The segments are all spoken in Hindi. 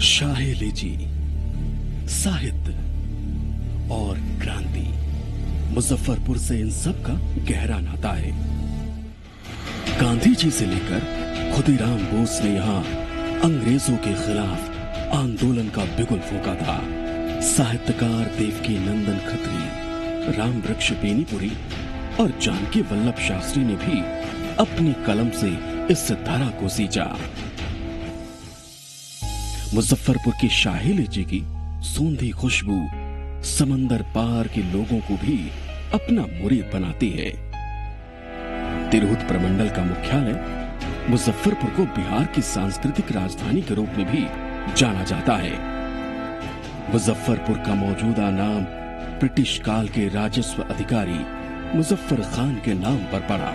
शाहे लीची, साहित्य और क्रांति, मुजफ्फरपुर से इन सब का गहरा नाता है। गांधी जी से लेकर खुदीराम बोस ने यहाँ अंग्रेजों के खिलाफ आंदोलन का बिगुल फूंका था। साहित्यकार देवकी नंदन खत्री, राम वृक्ष बेनीपुरी और जानकी वल्लभ शास्त्री ने भी अपनी कलम से इस धारा को सींचा। मुजफ्फरपुर की शाही लीची की सूंधी खुशबू समंदर पार के लोगों को भी अपना मुरीद बनाती है। तिरहुत प्रमंडल का मुख्यालय मुजफ्फरपुर को बिहार की सांस्कृतिक राजधानी के रूप में भी जाना जाता है। मुजफ्फरपुर का मौजूदा नाम ब्रिटिश काल के राजस्व अधिकारी मुजफ्फर खान के नाम पर पड़ा।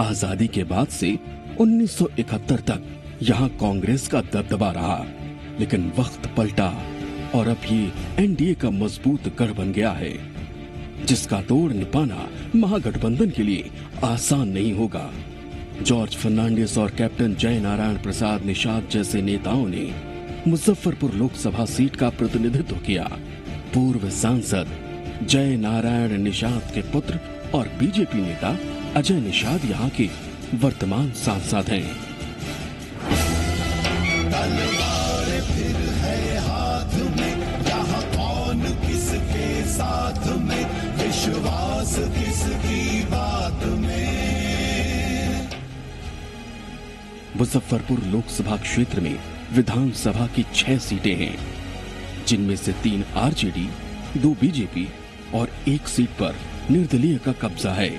आजादी के बाद से 1971 तक यहाँ कांग्रेस का दबदबा रहा, लेकिन वक्त पलटा और अब ये एनडीए का मजबूत गढ़ बन गया है, जिसका तोड़ निपाना महागठबंधन के लिए आसान नहीं होगा। जॉर्ज फर्नांडिस और कैप्टन जय नारायण प्रसाद निषाद जैसे नेताओं ने मुजफ्फरपुर लोकसभा सीट का प्रतिनिधित्व किया। पूर्व सांसद जय नारायण निषाद के पुत्र और बीजेपी नेता अजय निषाद यहाँ के वर्तमान सांसद हैं। तलवार फिर है हाथ में, यहाँ कौन किसके साथ में, विश्वास किसकी बात में। मुजफ्फरपुर लोकसभा क्षेत्र में विधानसभा की 6 सीटें हैं, जिनमें से 3 आरजेडी, 2 बीजेपी और 1 सीट पर निर्दलीय का कब्जा है।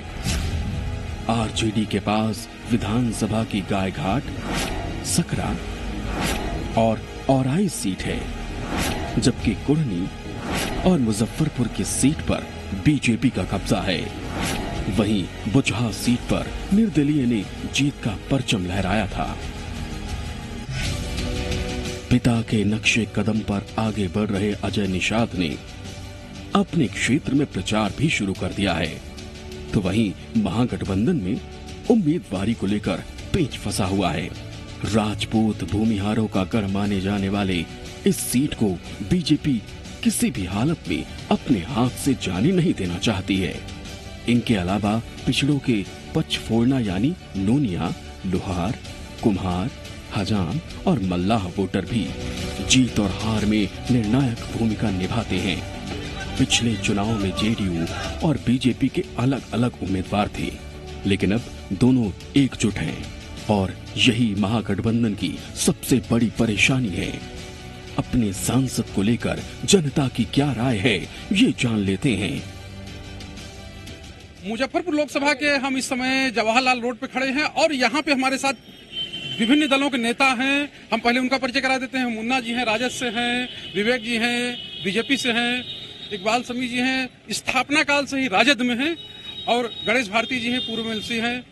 आरजेडी के पास विधानसभा की गायघाट, सकरा और औराई सीट है, जबकि कुढ़नी और मुजफ्फरपुर की सीट पर बीजेपी का कब्जा है। वहीं बुचहा सीट पर निर्दलीय ने जीत का परचम लहराया था। पिता के नक्शे कदम पर आगे बढ़ रहे अजय निषाद ने अपने क्षेत्र में प्रचार भी शुरू कर दिया है, तो वहीं महागठबंधन में उम्मीदवारी को लेकर पेच फंसा हुआ है। राजपूत भूमिहारों का गढ़ माने जाने वाले इस सीट को बीजेपी किसी भी हालत में अपने हाथ से जाने नहीं देना चाहती है। इनके अलावा पिछड़ों के पचफोड़ना यानी नोनिया, लोहार, कुम्हार, हजाम और मल्लाह वोटर भी जीत और हार में निर्णायक भूमिका निभाते हैं। पिछले चुनाव में जेडीयू और बीजेपी के अलग अलग उम्मीदवार थे, लेकिन अब दोनों एकजुट हैं और यही महागठबंधन की सबसे बड़ी परेशानी है। अपने सांसद को लेकर जनता की क्या राय है, ये जान लेते हैं। मुजफ्फरपुर लोकसभा के हम इस समय जवाहरलाल रोड पे खड़े हैं और यहाँ पे हमारे साथ विभिन्न दलों के नेता हैं। हम पहले उनका परिचय करा देते हैं। मुन्ना जी हैं, राजद से हैं, विवेक जी हैं, बीजेपी से हैं, इकबाल समी जी हैं, स्थापना काल से ही राजद में हैं, और गणेश भारती जी हैं, पूर्व एमएलसी हैं,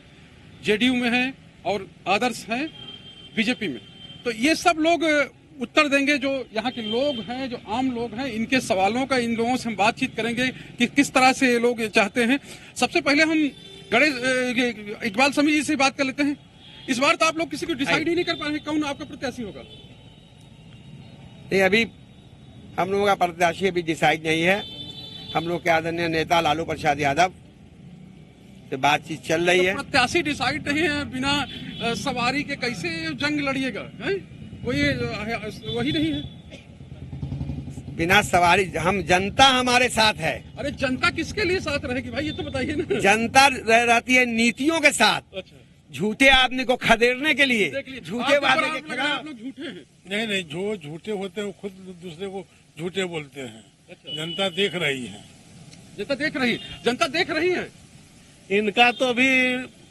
जेडीयू में हैं, और आदर्श हैं बीजेपी में। तो ये सब लोग उत्तर देंगे, जो यहाँ के लोग हैं, जो आम लोग हैं, इनके सवालों का इन लोगों से हम बातचीत करेंगे कि किस तरह से ये लोग चाहते हैं। सबसे पहले हम गणेश इकबाल समी जी से बात कर लेते हैं। इस बार तो आप लोग किसी को डिसाइड ही नहीं कर पा रहे कौन आपका प्रत्याशी होगा। नहीं, अभी हम लोगों का प्रत्याशी अभी डिसाइड नहीं है। हम लोग के आदरणीय नेता लालू प्रसाद यादव से बातचीत चल रही है। तो प्रत्याशी डिसाइड नहीं है, बिना सवारी के कैसे जंग लड़िएगा? वही नहीं है। बिना सवारी हम, जनता हमारे साथ है। अरे जनता किसके लिए साथ रहेगी भाई, ये तो बताइए ना। जनता रहती है नीतियों के साथ। अच्छा। झूठे आदमी को खदेड़ने के लिए, झूठे वादे के खिलाफ। आप लोग झूठे हैं। नहीं, जो झूठे होते हैं वो खुद दूसरे को झूठे बोलते हैं। अच्छा। जनता देख रही है। जनता देख रही है। इनका तो अभी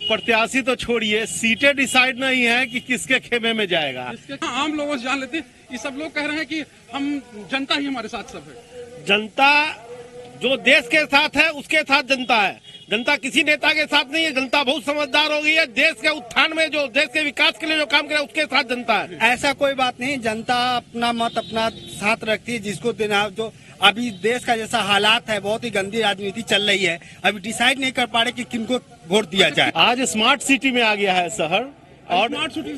प्रत्याशी तो छोड़िए, सीटें डिसाइड नहीं है कि किसके खेमे में जाएगा। आम लोगों से जान लेते हैं। ये सब लोग कह रहे हैं कि हम, जनता ही हमारे साथ सब है। जनता जो देश के साथ है उसके साथ जनता है। जनता किसी नेता के साथ नहीं है। जनता बहुत समझदार हो गई है। देश के उत्थान में, जो देश के विकास के लिए जो काम करे उसके साथ जनता है। ऐसा कोई बात नहीं, जनता अपना मत अपना साथ रखती है, जिसको देना। जो अभी देश का जैसा हालात है, बहुत ही गंदी राजनीति चल रही है, अभी डिसाइड नहीं कर पा रहे कि किनको वोट दिया जाए। आज स्मार्ट सिटी में आ गया है शहर, और स्मार्ट सिटी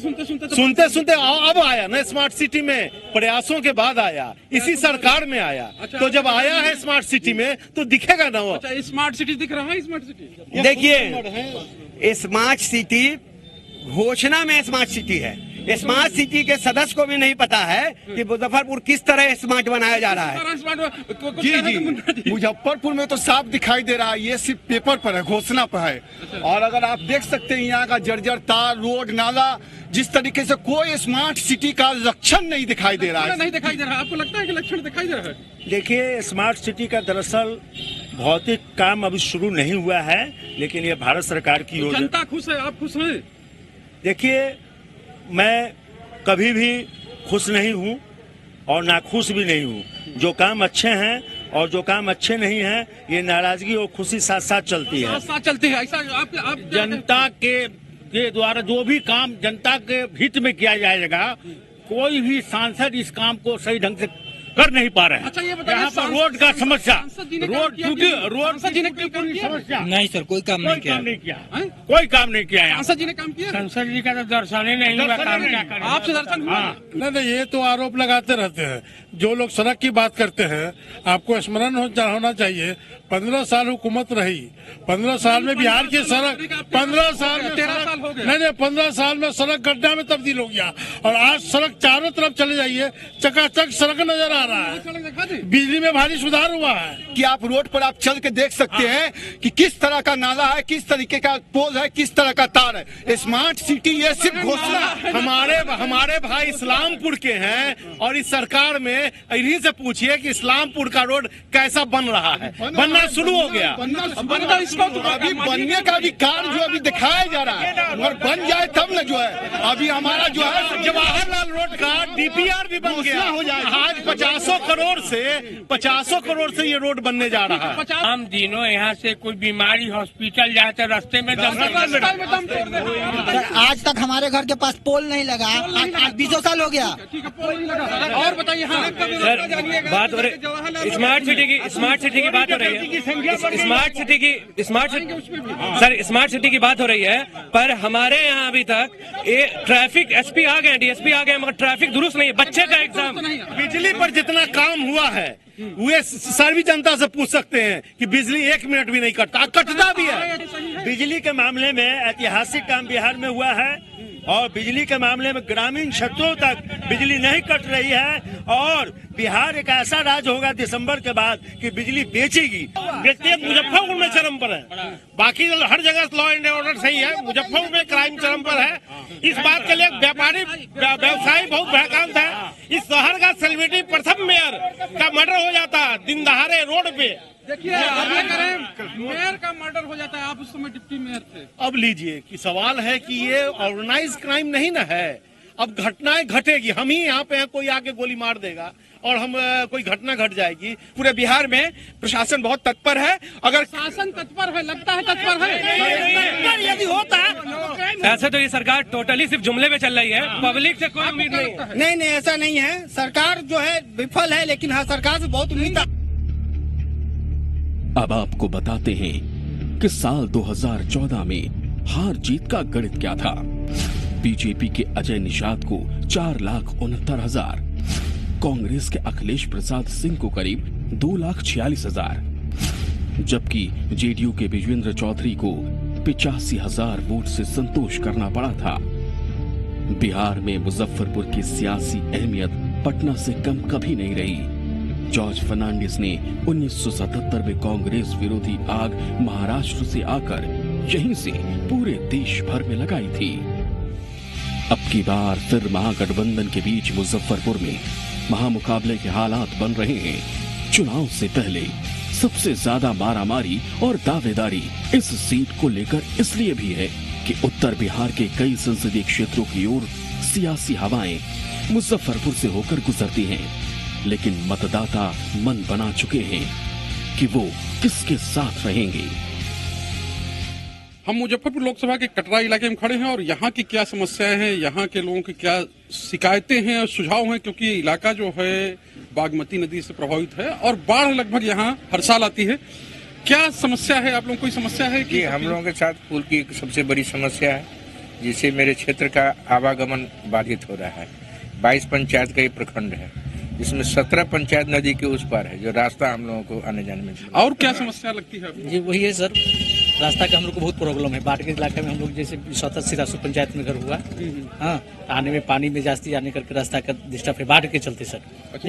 सुनते सुनते अब आया ना स्मार्ट सिटी में, प्रयासों के बाद आया, इसी सरकार में आया। अच्छा, तो जब आया है स्मार्ट सिटी में तो दिखेगा ना वो। अच्छा, स्मार्ट सिटी दिख रहा है, स्मार्ट सिटी। देखिए, स्मार्ट सिटी घोषणा में स्मार्ट सिटी है, स्मार्ट सिटी के सदस्य को भी नहीं पता है कि मुजफ्फरपुर किस तरह स्मार्ट बनाया जा रहा है। जी, मुजफ्फरपुर में तो साफ दिखाई दे रहा है, ये सिर्फ पेपर पर है, घोषणा पर है। और अगर आप देख सकते हैं यहाँ का जर्जर तार, रोड, नाला, जिस तरीके से कोई स्मार्ट सिटी का लक्षण नहीं दिखाई दे रहा है। नहीं दिखाई दे रहा है, आपको लगता है कि लक्षण दिखाई दे रहा है? देखिए, स्मार्ट सिटी का दरअसल भौतिक काम अभी शुरू नहीं हुआ है, लेकिन ये भारत सरकार की योजना। जनता खुश है, आप खुश हैं? देखिए, मैं कभी भी खुश नहीं हूँ और नाखुश भी नहीं हूँ। जो काम अच्छे हैं और जो काम अच्छे नहीं हैं, ये नाराजगी और खुशी साथ साथ चलती है। साथ चलती है, ऐसा आप जनता के द्वारा जो भी काम जनता के हित में किया जाएगा, कोई भी सांसद इस काम को सही ढंग से कर नहीं पा रहे हैं। अच्छा, ये बताइए, यहाँ पर रोड का समस्या, रोड क्योंकि रोड सांसद जी ने पूरी समस्या नहीं सर, कोई काम नहीं किया। कोई काम नहीं किया। सांसद जी ने काम किया? सांसद जी का तो दर्शन ही नहीं हुआ, काम क्या करें? आपसे दर्शन हुआ? नहीं, ये तो आरोप लगाते रहते हैं। जो लोग सड़क की बात करते हैं, आपको स्मरण होना चाहिए, 15 साल हुकूमत रही, 15 साल में बिहार की सड़क, 15 साल में 13 साल हो गए। नहीं, 15 साल में सड़क गड्ढा में तब्दील हो गया। और आज सड़क चारों तरफ चले जाइए, चकाचक सड़क नजर आ रहा है, बिजली में भारी सुधार हुआ है। कि आप रोड पर आप चल के देख सकते हैं कि किस तरह का नाला है, किस तरीके का पोल है, किस तरह का तार है। स्मार्ट सिटी ये सिर्फ घोषणा। हमारे भाई इस्लामपुर के हैं और इस सरकार में इन्हीं से पूछिए कि इस्लामपुर का रोड कैसा बन रहा है। बनना शुरू हो गया, बनना इसको अभी बनने का भी कार्य जो अभी दिखाया जा रहा है, और बन जाए तब न जो है। अभी हमारा जो है जवाहरलाल रोड का डीपीआर भी बन गया हो जाए। आज 50 करोड़ से ये रोड बनने जा रहा है। हम दिनों यहाँ से कोई बीमारी हॉस्पिटल जाते रास्ते में आज तक हमारे घर के पास पोल नहीं लगा, आज 20 साल हो गया। और बताइए, हाँ सर, बात हो रही स्मार्ट सिटी की बात हो रही है। स्मार्ट सिटी की बात हो रही है, पर हमारे यहाँ अभी तक ट्रैफिक एसपी आ गए, डीएसपी आ गए, मगर ट्रैफिक दुरुस्त नहीं है। बच्चे का एग्जाम, बिजली पर जितना काम हुआ है वे सारी जनता से पूछ सकते हैं कि बिजली 1 मिनट भी नहीं कटता भी है। बिजली के मामले में ऐतिहासिक काम बिहार में हुआ है और बिजली के मामले में ग्रामीण क्षेत्रों तक बिजली नहीं कट रही है। और बिहार एक ऐसा राज्य होगा दिसंबर के बाद कि बिजली बेचेगी। देखिए, मुजफ्फरपुर में चरम पर है, बाकी हर जगह लॉ एंड ऑर्डर सही है, मुजफ्फरपुर में क्राइम चरम पर है। इस बात के लिए व्यवसायी बहुत भयकांत है। इस शहर का सेलिब्रिटी प्रथम मेयर का मर्डर हो जाता है दिन दहाड़े रोड पे। देखिए, अब ये करें, मेयर का मर्डर हो जाता है, आप उस समय डिप्टी मेयर थे। अब लीजिए कि सवाल है कि ये ऑर्गेनाइज क्राइम नहीं ना है। अब घटनाएं घटेगी, हम ही यहाँ पे हैं, कोई आके गोली मार देगा और हम कोई घटना घट जाएगी। पूरे बिहार में प्रशासन बहुत तत्पर है। अगर शासन तत्पर है, लगता है तत्पर है, यदि होता ऐसे तो ये सरकार टोटली सिर्फ जुमले में चल रही है, पब्लिक से कोई उम्मीद नहीं है। नहीं, ऐसा नहीं है। सरकार जो है विफल है, लेकिन हाँ, सरकार से बहुत उम्मीद। अब आपको बताते हैं कि साल 2014 में हार जीत का गणित क्या था। बीजेपी के अजय निषाद को 4,69,000, कांग्रेस के अखिलेश प्रसाद सिंह को करीब 2,46,000, जबकि जेडीयू के विजेंद्र चौधरी को 85,000 वोट से संतोष करना पड़ा था। बिहार में मुजफ्फरपुर की सियासी अहमियत पटना से कम कभी नहीं रही। जॉर्ज फर्नांडिस ने 1977 में कांग्रेस विरोधी आग महाराष्ट्र से आकर यहीं से पूरे देश भर में लगाई थी। अब की बार फिर महागठबंधन के बीच मुजफ्फरपुर में महामुकाबले के हालात बन रहे हैं। चुनाव से पहले सबसे ज्यादा मारामारी और दावेदारी इस सीट को लेकर इसलिए भी है कि उत्तर बिहार के कई संसदीय क्षेत्रों की ओर सियासी हवाएं मुजफ्फरपुर से होकर गुजरती हैं, लेकिन मतदाता मन बना चुके हैं कि वो किसके साथ रहेंगे। हम मुजफ्फरपुर लोकसभा के कटरा इलाके में खड़े हैं और यहाँ की क्या समस्याएं हैं, यहाँ के लोगों की क्या शिकायतें हैं और सुझाव हैं, क्योंकि ये इलाका जो है बागमती नदी से प्रभावित है और बाढ़ लगभग यहाँ हर साल आती है। क्या समस्या है, आप लोगों को कोई समस्या है? कि हम लोगों के साथ पुल की सबसे बड़ी समस्या है जिससे मेरे क्षेत्र का आवागमन बाधित हो रहा है। 22 पंचायत का ये प्रखंड है, जिसमें 17 पंचायत नदी के उस पार है, जो रास्ता हम लोगों को आने जाने में। और क्या समस्या लगती है आपको? जी वही है सर, रास्ता का हम लोग को बहुत प्रॉब्लम है। बाढ़ के इलाके में हम लोग जैसे 37 पंचायत में घर हुआ, हाँ, आने में पानी में जास्ती आने करके रास्ता का डिस्टर्ब है बाढ़ के चलते सर।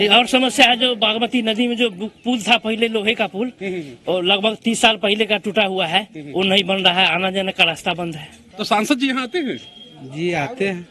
और समस्या है जो बागमती नदी में जो पुल था पहले लोहे का पुल, और लगभग 30 साल पहले का टूटा हुआ है, वो नहीं बन रहा है, आना जाने का रास्ता बंद है। तो सांसद जी यहाँ आते हैं? जी आते हैं,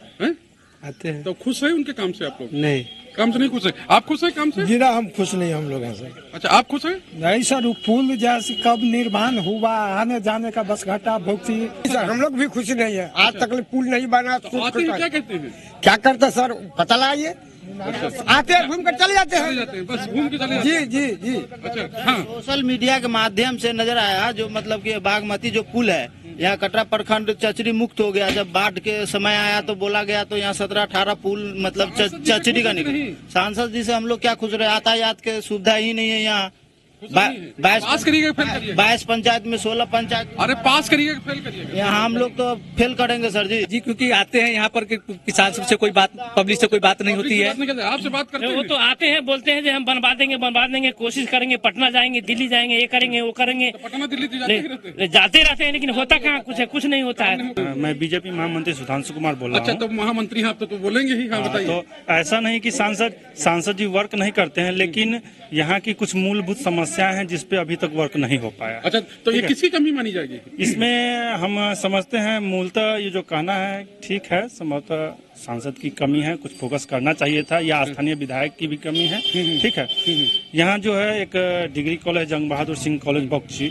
आते हैं। तो खुश है उनके काम से आप लोग? नहीं, काम से नहीं खुश है। आप खुश है काम से? जी ना, हम खुश नहीं, हम लोग हैं सर। अच्छा, आप खुश है? नहीं सर, वो पुल जैसे कब निर्माण हुआ, आने जाने का बस घाटा भुगती। सर हम लोग भी खुश नहीं है, आज तक पुल नहीं बना। तो आते हैं क्या कहते हैं? क्या करते सर, पता लगाइए। आते हैं, घूम कर चले जाते हैं, बस घूम के चले जी जी जी। अच्छा, हाँ। सोशल मीडिया के माध्यम से नजर आया जो मतलब कि बागमती जो पुल है यहाँ कटरा प्रखंड चचरी मुक्त हो गया। जब बाढ़ के समय आया तो बोला गया तो यहाँ 17-18 पुल मतलब चचरी का निकला। सांसद जी से हम लोग क्या खुश रहे, यातायात के सुविधा ही नहीं है यहाँ। 22 पंचायत में 16 पंचायत। अरे पास करिएगा फेल करिएगा? यहाँ हम लोग तो फेल करेंगे सर जी। जी क्योंकि आते हैं यहाँ पर किसान से कोई बात, पब्लिक से कोई बात नहीं होती है। आपसे बात करते हैं? वो तो आते हैं, बोलते हैं कि हम बनवा देंगे, कोशिश करेंगे, पटना जाएंगे, दिल्ली जाएंगे, ये करेंगे, वो करेंगे। पटना दिल्ली जाते रहते हैं, लेकिन होता कहाँ कुछ है, कुछ नहीं होता है। मैं बीजेपी महामंत्री सुधांशु कुमार बोल रहा हूँ। अच्छा, तो महामंत्री आप तो बोलेंगे ही, हाँ बताइए। तो ऐसा नहीं कि सांसद जी वर्क नहीं करते हैं, लेकिन यहाँ की कुछ मूलभूत समस्याएं हैं जिसपे अभी तक वर्क नहीं हो पाया। अच्छा, तो ये किसकी कमी मानी जाएगी? इसमें हम समझते हैं मूलतः ये जो कहना है ठीक है, संभवतः सांसद की कमी है, कुछ फोकस करना चाहिए था, या स्थानीय विधायक की भी कमी है, ठीक है। यहाँ जो है एक डिग्री कॉलेज जंग बहादुर सिंह कॉलेज बख्शी,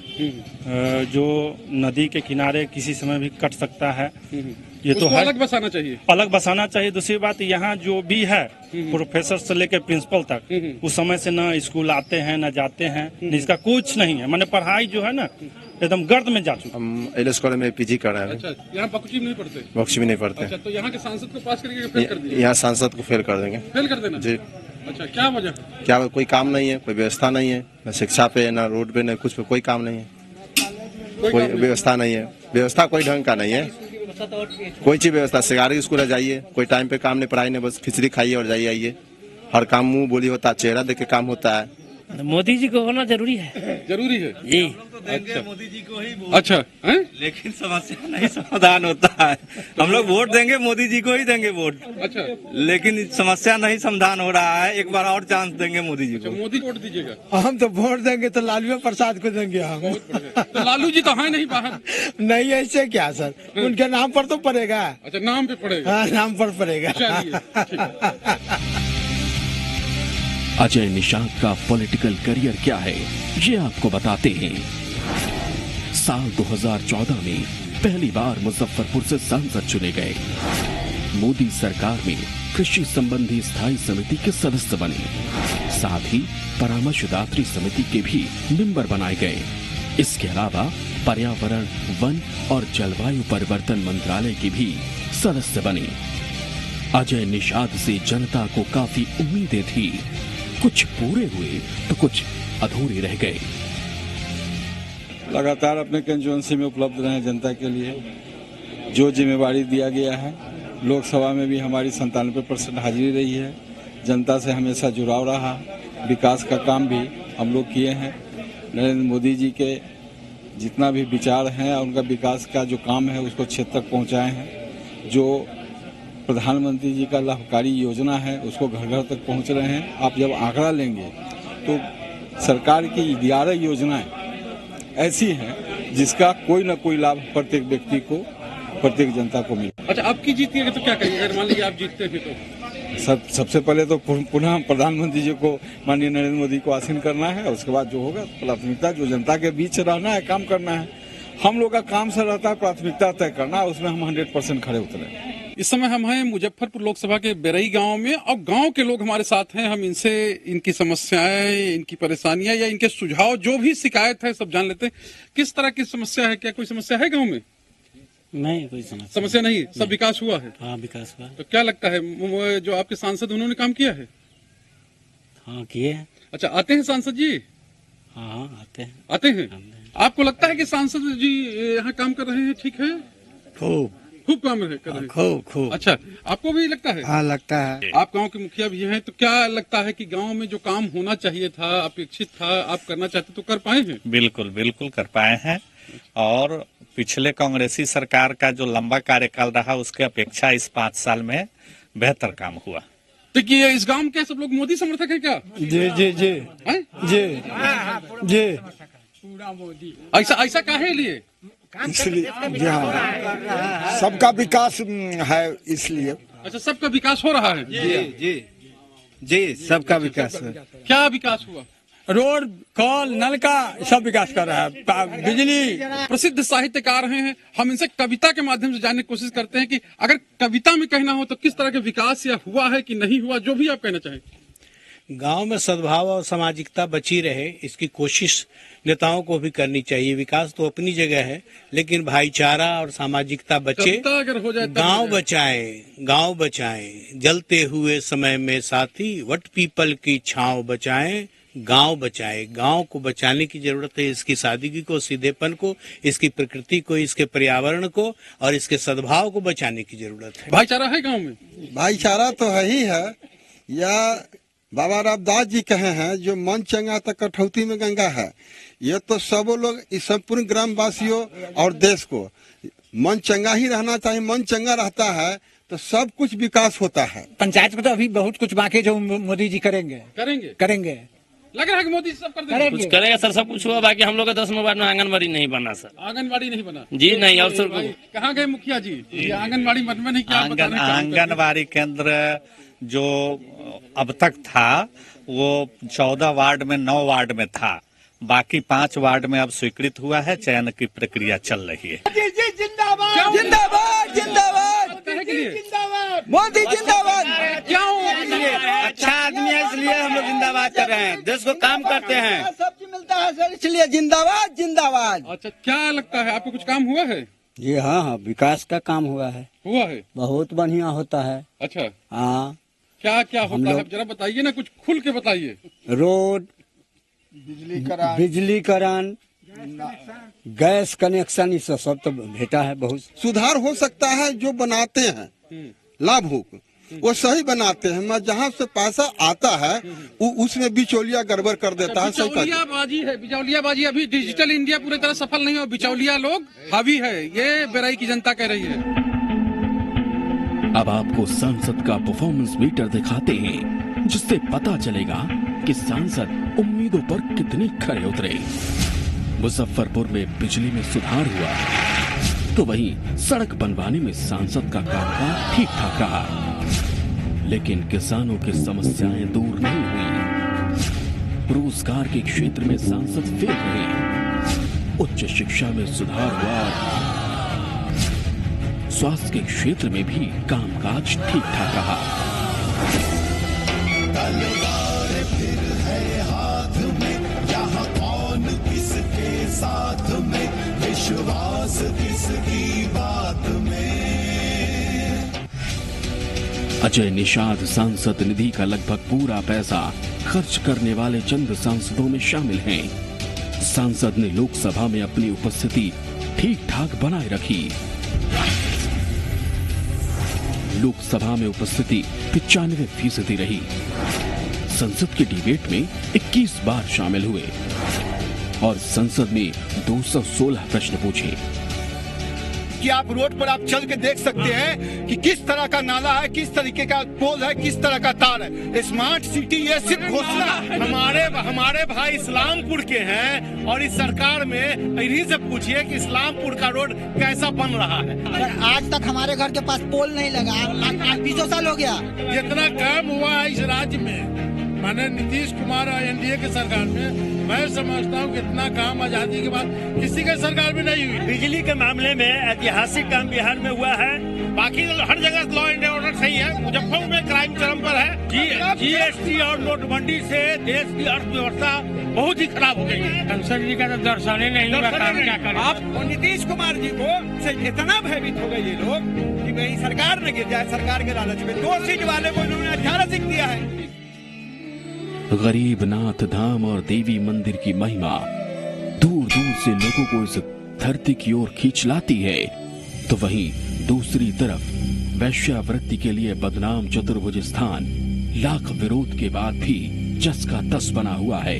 जो नदी के किनारे किसी समय भी कट सकता है, ये तो है, अलग बसाना चाहिए, अलग बसाना चाहिए। दूसरी बात, यहाँ जो भी है प्रोफेसर से लेकर प्रिंसिपल तक उस समय से न स्कूल आते हैं न जाते हैं, इसका कुछ नहीं है। मैंने पढ़ाई जो है ना एकदम गर्द में जा चुका। हम एलएस कॉलेज में पीजी कर रहे हैं। अच्छा, यहाँ बख्शी में नहीं पढ़ते? बख्शी में नहीं पढ़ते। अच्छा, तो यहाँ के सांसद को पास करिएगा, फेल कर दिया? यहाँ सांसद को फेल कर देंगे। फेल कर देना जी। अच्छा, क्या वजह? क्या कोई काम नहीं है, कोई व्यवस्था नहीं है, न शिक्षा पे न रोड पे न कुछ पे कोई काम नहीं है, कोई व्यवस्था नहीं है, व्यवस्था कोई ढंग का नहीं है, कोई चीज व्यवस्था। सरकारी स्कूल है, जाइए, कोई टाइम पे काम नहीं, पढ़ाई नहीं, बस खिचड़ी खाइए और जाइए आइए। हर काम मुंह बोली होता है, चेहरा देख के काम होता है। मोदी जी को होना जरूरी है। जरूरी है जी। अच्छा, मोदी जी को ही अच्छा है? लेकिन समस्या नहीं समाधान होता है। हम लोग वोट देंगे, मोदी जी को ही देंगे वोट। अच्छा, लेकिन समस्या नहीं समाधान हो रहा है। एक बार और चांस देंगे मोदी जी को। मोदी को वोट दीजिएगा? हम तो वोट देंगे तो लालू प्रसाद को देंगे हम। तो लालू जी तो है नहीं बाहर? नहीं, ऐसे क्या सर, उनके नाम पर तो पड़ेगा। अच्छा, नाम पे पड़ेगा? हाँ, नाम पर पड़ेगा। अजय निषाद का पॉलिटिकल करियर क्या है, ये आपको बताते हैं। साल 2014 में पहली बार मुजफ्फरपुर से सांसद चुने गए। मोदी सरकार में कृषि संबंधी स्थायी समिति के सदस्य बने, साथ ही परामर्शदात्री समिति के भी मेंबर बनाए गए। इसके अलावा पर्यावरण, वन और जलवायु परिवर्तन मंत्रालय के भी सदस्य बने। अजय निषाद से जनता को काफी उम्मीदें थी, कुछ पूरे हुए तो कुछ अधूरे रह गए। लगातार अपने कंस्टिट्यूएंसी में उपलब्ध रहे जनता के लिए। जो जिम्मेवारी दिया गया है, लोकसभा में भी हमारी 97% हाजिरी रही है। जनता से हमेशा जुड़ाव रहा, विकास का काम भी हम लोग किए हैं। नरेंद्र मोदी जी के जितना भी विचार हैं और उनका विकास का जो काम है उसको क्षेत्र तक पहुंचाए हैं। जो प्रधानमंत्री जी का लाभकारी योजना है उसको घर घर तक पहुंच रहे हैं। आप जब आंकड़ा लेंगे तो सरकार की 11 योजनाएं ऐसी हैं जिसका कोई न कोई लाभ प्रत्येक व्यक्ति को, प्रत्येक जनता को मिले। अच्छा, आपकी जीती है तो क्या करिए? अगर मान लीजिए आप जीतते हैं तो सबसे पहले तो पुनः प्रधानमंत्री जी को, माननीय नरेंद्र मोदी को आसीन करना है। उसके बाद जो होगा प्राथमिकता, जो जनता के बीच रहना है, काम करना है। हम लोग का काम से रहता है प्राथमिकता तय करना, उसमें हम 100% खड़े उतरे। इस समय हम हैं मुजफ्फरपुर लोकसभा के बेरई गांव में, और गांव के लोग हमारे साथ हैं। हम इनसे इनकी समस्याएं, इनकी परेशानियां या इनके सुझाव, जो भी शिकायत है सब जान लेते हैं। किस तरह की समस्या है? क्या कोई समस्या है गांव में? नहीं, कोई समस्या नहीं, सब विकास हुआ है। हाँ, विकास हुआ। तो क्या लगता है जो आपके सांसद उन्होंने काम किया है? हाँ, किए हैं। अच्छा, आते हैं सांसद जी? हाँ, आते हैं। आते हैं। आपको लगता है कि सांसद जी यहाँ काम कर रहे हैं ठीक है? खूब काम है कर रहे खूब खूब। अच्छा, आपको भी लगता है? हाँ लगता है। आप गांव के मुखिया भी हैं, तो क्या लगता है कि गांव में जो काम होना चाहिए था, अपेक्षित था, आप करना चाहते तो कर पाए हैं? बिल्कुल बिल्कुल कर पाए हैं, और पिछले कांग्रेसी सरकार का जो लंबा कार्यकाल रहा उसके अपेक्षा इस 5 साल में बेहतर काम हुआ। देखिए, इस गांव के सब लोग मोदी समर्थक हैं क्या? जी जी जी जी जी। पूरा मोदी। ऐसा काहे लिए? इसलिए जी हाँ, सबका विकास है इसलिए। अच्छा, सबका विकास हो रहा है? जी जी जी, सबका विकास है। क्या विकास हुआ? रोड, कॉल, नलका सब विकास कर रहा है, बिजली। प्रसिद्ध साहित्यकार हैं, हम इनसे कविता के माध्यम से जानने की कोशिश करते हैं कि अगर कविता में कहना हो तो किस तरह के विकास या हुआ है कि नहीं हुआ, जो भी आप कहना चाहें। गांव में सद्भाव और सामाजिकता बची रहे, इसकी कोशिश नेताओं को भी करनी चाहिए। विकास तो अपनी जगह है, लेकिन भाईचारा और सामाजिकता बचे, अगर हो जाए गांव बचाएं, गांव बचाएं। जलते हुए समय में साथी वट पीपल की छांव बचाएं, गांव बचाए। गांव को बचाने की जरूरत है, इसकी सादगी को, सीधेपन को, इसकी प्रकृति को, इसके पर्यावरण को और इसके सद्भाव को बचाने की जरूरत है। भाईचारा है गांव में? भाईचारा तो है ही है। या बाबा रामदास जी कहे हैं, जो मन चंगा तो कठौती में गंगा है। ये तो सब लोग, इस संपूर्ण ग्रामवासियों और देश को मन चंगा ही रहना चाहिए। मन चंगा रहता है तो सब कुछ विकास होता है। पंचायत में तो अभी बहुत कुछ बाकी जो मोदी जी करेंगे। लग रहा है कि मोदी सब कर देंगे। कुछ करेगा सर, सब कुछ हुआ। बाकी हम लोग का 10 वार्ड में आंगनबाड़ी नहीं बना सर। आंगनबाड़ी नहीं बना? जी नहीं। और सर कहाँ गए मुखिया जी? ये आंगनबाड़ी मत में नहीं, क्या आंगनबाड़ी केंद्र जो अब तक था वो 14 वार्ड में 9 वार्ड में था, बाकी 5 वार्ड में अब स्वीकृत हुआ है, चयन की प्रक्रिया चल रही है। जिंदाबाद जिंदाबाद जिंदाबाद मोदी जिंदाबाद। क्यों? अच्छा आदमी है इसलिए हम लोग जिंदाबाद कर रहे हैं, देश को काम करते हैं। सब्जी मिलता है सर, इसलिए जिंदाबाद जिंदाबाद। अच्छा, क्या लगता है आपको कुछ काम हुआ है? जी हाँ हाँ, विकास का काम हुआ है। हुआ है? बहुत बढ़िया होता है। अच्छा हाँ। क्या क्या होता है, जरा बताइए ना, कुछ खुल के बताइए। रोड, बिजलीकरण, गैस कनेक्शन, इस सब तो भेटा है। बहुत सुधार हो सकता है, जो बनाते हैं लाभ हो वो सही बनाते हैं। मैं जहाँ से पैसा आता है उसमें बिचौलिया गड़बड़ कर देता है। बिचौलियाबाजी है, बिचौलियाबाजी। अभी डिजिटल इंडिया पूरी तरह सफल नहीं हो, बिचौलिया लोग हावी है, ये बेराई की जनता कह रही है। अब आपको सांसद का परफॉर्मेंस मीटर दिखाते हैं, जिससे पता चलेगा कि सांसद उम्मीदों पर कितने खरे उतरे। मुजफ्फरपुर में बिजली में सुधार हुआ, तो वहीं सड़क बनवाने में सांसद का कारोबार ठीक ठाक रहा, लेकिन किसानों की समस्याएं दूर नहीं हुई। रोजगार के क्षेत्र में सांसद फेल रहे, उच्च शिक्षा में सुधार हुआ, स्वास्थ्य के क्षेत्र में भी कामकाज ठीक ठाक रहा। तलवार फिर है हाथ में, यहाँ कौन किसके साथ में, विश्वास किसकी बात में। अजय निषाद सांसद निधि का लगभग पूरा पैसा खर्च करने वाले चंद सांसदों में शामिल हैं। सांसद ने लोकसभा में अपनी उपस्थिति ठीक ठाक बनाए रखी। लोकसभा में उपस्थिति 95% रही। संसद के डिबेट में 21 बार शामिल हुए और संसद में 216 प्रश्न पूछे। कि आप रोड पर आप चल के देख सकते हैं कि किस तरह का नाला है, किस तरीके का पोल है, किस तरह का तार है। स्मार्ट सिटी ये सिर्फ घोषणा। हमारे भाई इस्लामपुर के हैं और इस सरकार में इन्हीं से पूछिए कि इस्लामपुर का रोड कैसा बन रहा है। आज तक हमारे घर के पास पोल नहीं लगा, 20 साल हो गया। जितना काम हुआ है इस राज्य में, माने नीतीश कुमार और एनडीए की सरकार में, मैं समझता हूँ कि इतना काम आजादी के बाद किसी के सरकार में नहीं हुई। बिजली के मामले में ऐतिहासिक काम बिहार में हुआ है, बाकी हर जगह लॉ एंड ऑर्डर सही है। मुजफ्फरपुर में क्राइम चरम पर है। जीएसटी और नोटबंदी से देश की अर्थव्यवस्था बहुत ही खराब हो गई है। संसद जी का तो दर्शन ही नहीं हुआ, काम क्या करें। आप नीतीश कुमार जी को से इतना भयभीत हो गए ये लोग कि भाई सरकार न गिर जाए। सरकार के लालच में 2 सीट वाले को इन्होंने 18 सीट दिया है। गरीब नाथ धाम और देवी मंदिर की महिमा दूर दूर से लोगों को इस धरती की ओर खींच लाती है, तो वहीं दूसरी तरफ वैश्यावृत्ति के लिए बदनाम चतुर्भुज स्थान लाख विरोध के बाद भी जस का तस बना हुआ है।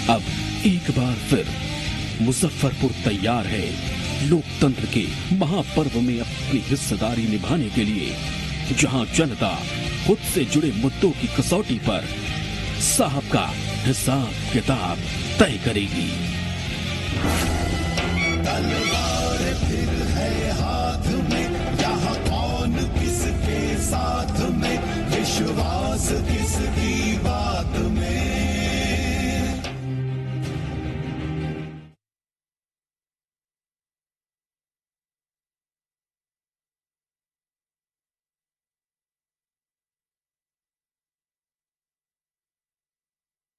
अब एक बार फिर मुजफ्फरपुर तैयार है लोकतंत्र के महापर्व में अपनी हिस्सेदारी निभाने के लिए, जहां जनता खुद से जुड़े मुद्दों की कसौटी पर साहब का हिसाब किताब तय करेगी।